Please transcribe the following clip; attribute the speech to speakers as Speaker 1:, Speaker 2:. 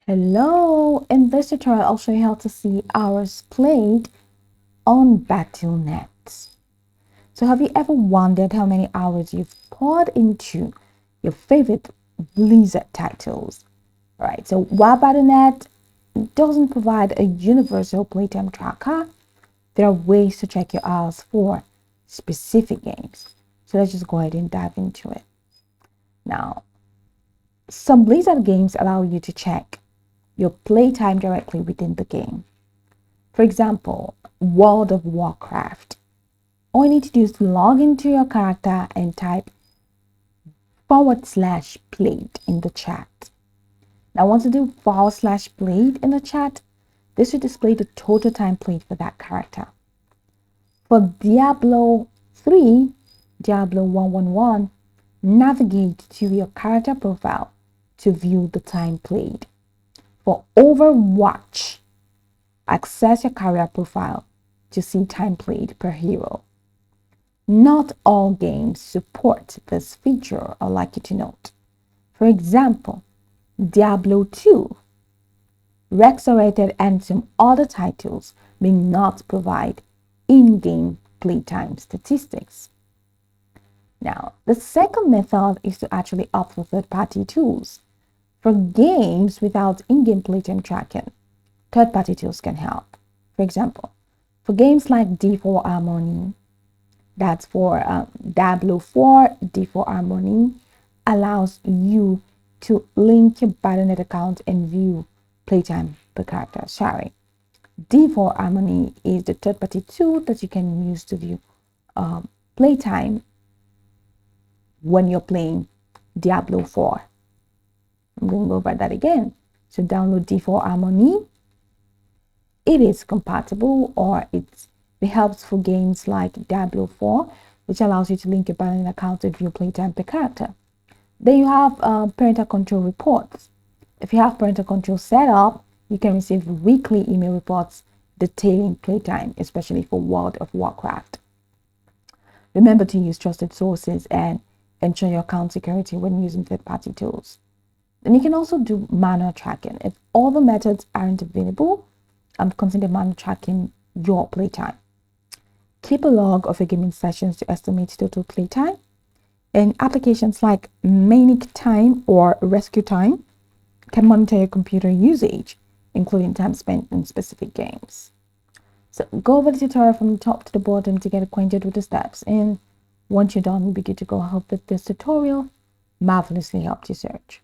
Speaker 1: Hello! In this tutorial, I'll show you how to see hours played on Battle.net. So have you ever wondered how many hours you've poured into your favorite Blizzard titles? Right, so while Battle.net doesn't provide a universal playtime tracker, there are ways to check your hours for specific games. So let's just go ahead and dive into it. Now, some Blizzard games allow you to check your playtime directly within the game. For example, World of Warcraft. All you need to do is log into your character and type /played in the chat. Now, once you do /played in the chat, this will display the total time played for that character. For Diablo 3, Diablo 111, navigate to your character profile to view the time played. For Overwatch, access your career profile to see time played per hero. Not all games support this feature, I'd like you to note. For example, Diablo 2, Resurrected, and some other titles may not provide in-game playtime statistics. Now, the second method is to actually opt for third-party tools. For games without in-game playtime tracking, third-party tools can help. For example, for games like D4 Harmony, that's for Diablo 4, D4 Harmony allows you to link your Battle.net account and view playtime per character. Sorry, D4 Harmony is the third-party tool that you can use to view playtime when you're playing Diablo 4. I'm going to go over that again. So download D4 Harmony. It is compatible, or it helps for games like Diablo 4, which allows you to link your Battle.net account to view playtime per character. Then you have parental control reports. If you have parental control set up, you can receive weekly email reports detailing playtime, especially for World of Warcraft. Remember to use trusted sources and ensure your account security when using third-party tools. And you can also do manual tracking. If all the methods aren't available, consider manual tracking your playtime. Keep a log of your gaming sessions to estimate total playtime. And applications like Manic Time or Rescue Time can monitor your computer usage, including time spent in specific games. So go over the tutorial from the top to the bottom to get acquainted with the steps. And once you're done, you'll be good to go. I hope that this tutorial marvelously helped you search.